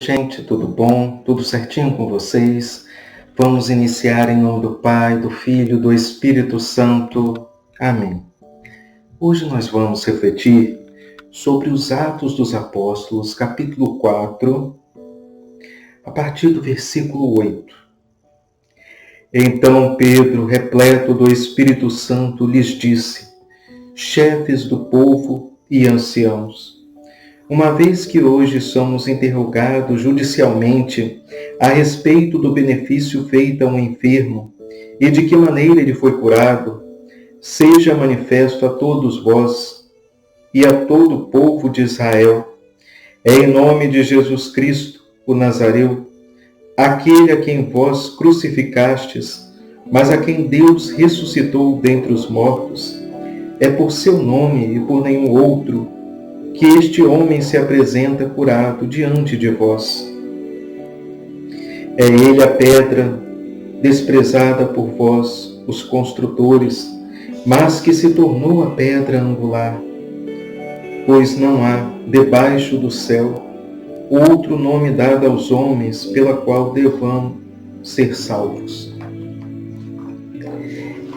Gente, tudo bom? Tudo certinho com vocês? Vamos iniciar em nome do Pai, do Filho, do Espírito Santo. Amém. Hoje nós vamos refletir sobre os Atos dos Apóstolos, capítulo 4, a partir do versículo 8. Então Pedro, repleto do Espírito Santo, lhes disse: chefes do povo e anciãos, uma vez que hoje somos interrogados judicialmente a respeito do benefício feito a um enfermo e de que maneira ele foi curado, seja manifesto a todos vós e a todo o povo de Israel, em nome de Jesus Cristo, o Nazareu, aquele a quem vós crucificastes, mas a quem Deus ressuscitou dentre os mortos, é por seu nome e por nenhum outro que este homem se apresenta curado diante de vós. É ele a pedra desprezada por vós, os construtores, mas que se tornou a pedra angular. Pois não há, debaixo do céu, outro nome dado aos homens pela qual devamos ser salvos.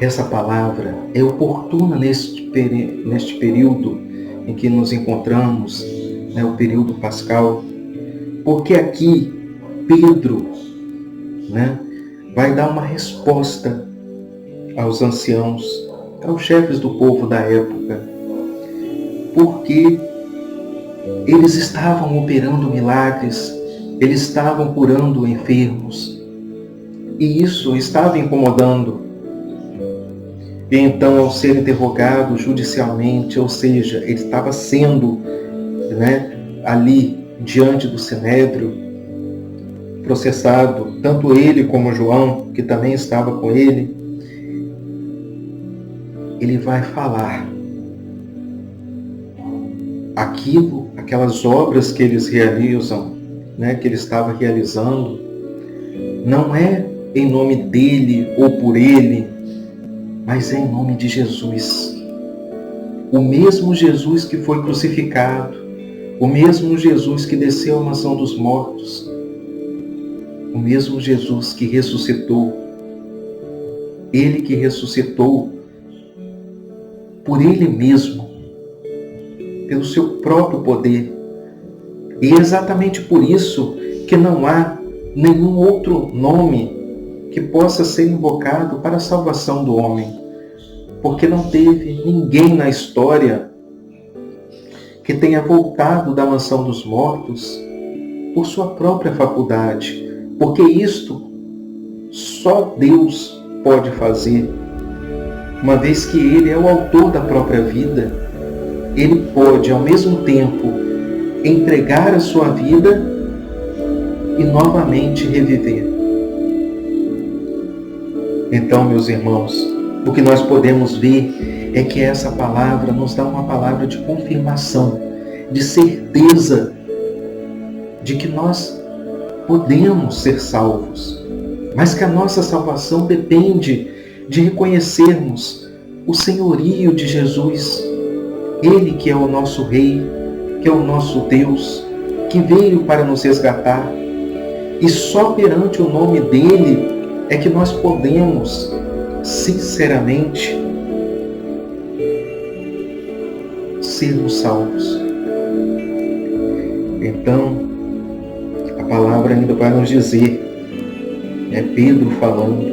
Essa palavra é oportuna neste período em que nos encontramos, o período pascal, porque aqui Pedro vai dar uma resposta aos anciãos, aos chefes do povo da época, porque eles estavam operando milagres, eles estavam curando enfermos, e isso estava incomodando. E então, ao ser interrogado judicialmente, ou seja, ele estava sendo ali diante do Sinédrio, processado, tanto ele como João, que também estava com ele, ele vai falar aquelas obras que eles realizam, que ele estava realizando, não é em nome dele ou por ele, mas é em nome de Jesus. O mesmo Jesus que foi crucificado, o mesmo Jesus que desceu à mansão dos mortos, o mesmo Jesus que ressuscitou, ele que ressuscitou por ele mesmo, pelo seu próprio poder. E é exatamente por isso que não há nenhum outro nome que possa ser invocado para a salvação do homem, porque não teve ninguém na história que tenha voltado da mansão dos mortos por sua própria faculdade, porque isto só Deus pode fazer, uma vez que Ele é o autor da própria vida. Ele pode, ao mesmo tempo, entregar a sua vida e novamente reviver. Então, meus irmãos, o que nós podemos ver é que essa palavra nos dá uma palavra de confirmação, de certeza de que nós podemos ser salvos, mas que a nossa salvação depende de reconhecermos o senhorio de Jesus, Ele que é o nosso Rei, que é o nosso Deus, que veio para nos resgatar, e só perante o nome dEle é que nós podemos, sinceramente, sermos salvos. Então, a palavra ainda vai nos dizer, é Pedro falando,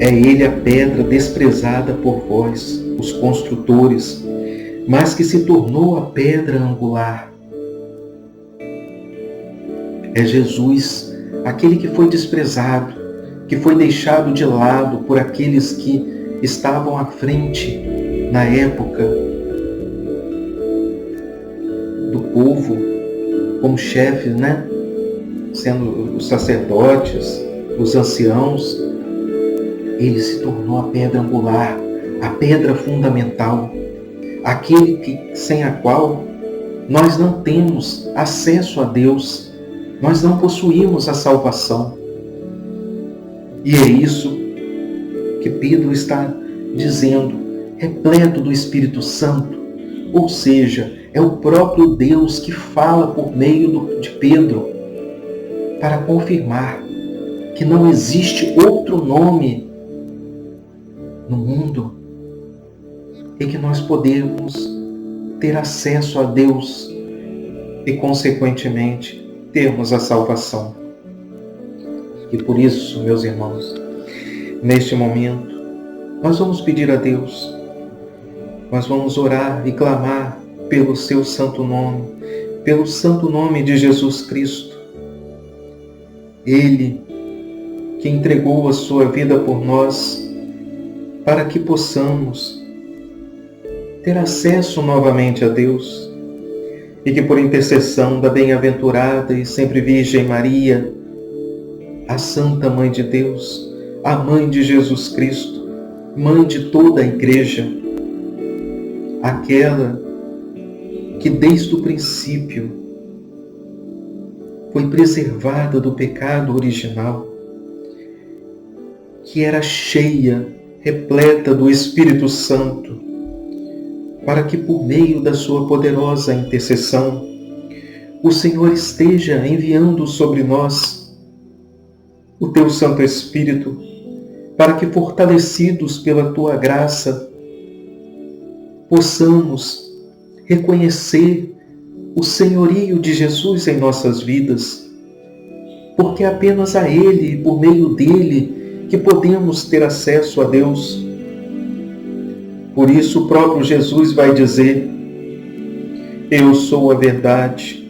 é ele a pedra desprezada por vós, os construtores, mas que se tornou a pedra angular. É Jesus, aquele que foi desprezado, que foi deixado de lado por aqueles que estavam à frente na época do povo, como chefes, sendo os sacerdotes, os anciãos. Ele se tornou a pedra angular, a pedra fundamental, aquele sem a qual nós não temos acesso a Deus, nós não possuímos a salvação. E é isso que Pedro está dizendo, repleto do Espírito Santo, ou seja, É o próprio Deus que fala por meio de Pedro para confirmar que não existe outro nome no mundo em que nós podemos ter acesso a Deus e, consequentemente, termos a salvação. E por isso, meus irmãos, neste momento, nós vamos pedir a Deus, nós vamos orar e clamar pelo seu santo nome, pelo santo nome de Jesus Cristo. Ele que entregou a sua vida por nós, para que possamos ter acesso novamente a Deus, e que por intercessão da bem-aventurada e sempre Virgem Maria, a Santa Mãe de Deus, a Mãe de Jesus Cristo, Mãe de toda a Igreja, aquela que desde o princípio foi preservada do pecado original, que era cheia, repleta do Espírito Santo, para que por meio da sua poderosa intercessão, o Senhor esteja enviando sobre nós o teu Santo Espírito, para que, fortalecidos pela tua graça, possamos reconhecer o senhorio de Jesus em nossas vidas, porque é apenas a Ele e por meio dEle que podemos ter acesso a Deus. Por isso o próprio Jesus vai dizer: eu sou a verdade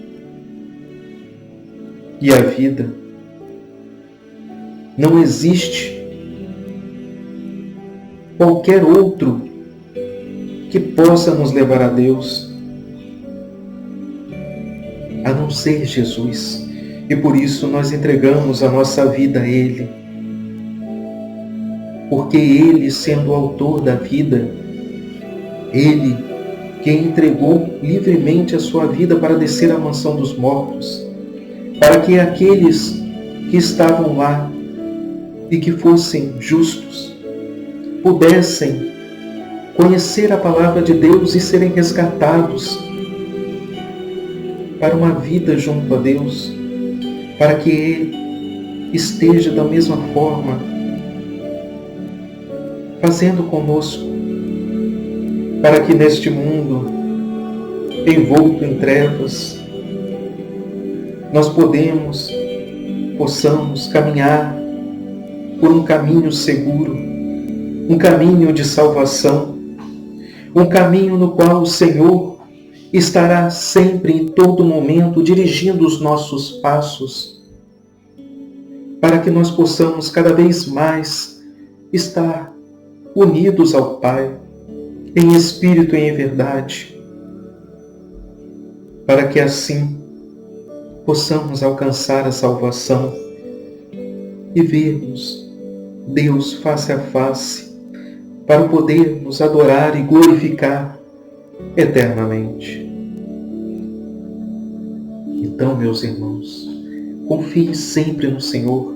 e a vida. Não existe qualquer outro que possa nos levar a Deus, a não ser Jesus. E por isso nós entregamos a nossa vida a Ele. Porque Ele, sendo o autor da vida, Ele que entregou livremente a sua vida para descer à mansão dos mortos, para que aqueles que estavam lá e que fossem justos pudessem conhecer a palavra de Deus e serem resgatados para uma vida junto a Deus, para que Ele esteja da mesma forma fazendo conosco, para que neste mundo envolto em trevas nós possamos caminhar por um caminho seguro, um caminho de salvação, um caminho no qual o Senhor estará sempre, em todo momento, dirigindo os nossos passos, para que nós possamos cada vez mais estar unidos ao Pai, em espírito e em verdade, para que assim possamos alcançar a salvação e vermos Deus face a face, para podermos adorar e glorificar eternamente. Então, meus irmãos, confie sempre no Senhor,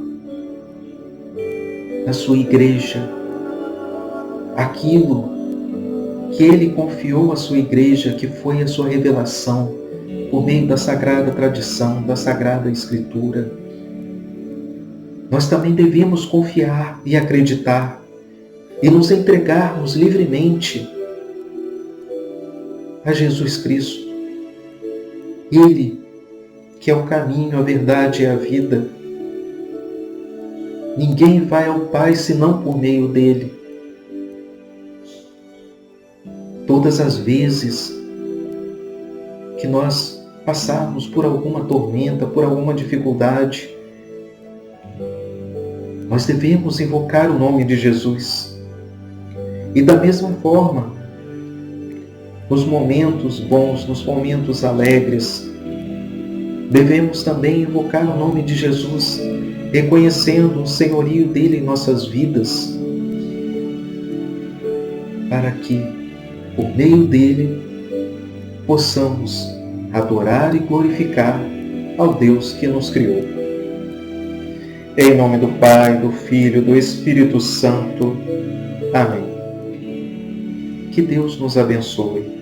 na sua igreja, aquilo que Ele confiou à sua igreja, que foi a sua revelação, por meio da sagrada tradição, da sagrada Escritura. Nós também devemos confiar e acreditar e nos entregarmos livremente a Jesus Cristo. Ele, que é o caminho, a verdade e a vida. Ninguém vai ao Pai senão por meio dele. Todas as vezes que nós passarmos por alguma tormenta, por alguma dificuldade, nós devemos invocar o nome de Jesus. E da mesma forma, nos momentos bons, nos momentos alegres, devemos também invocar o nome de Jesus, reconhecendo o senhorio dele em nossas vidas, para que, por meio dele, possamos adorar e glorificar ao Deus que nos criou. Em nome do Pai, do Filho e do Espírito Santo. Amém. Que Deus nos abençoe.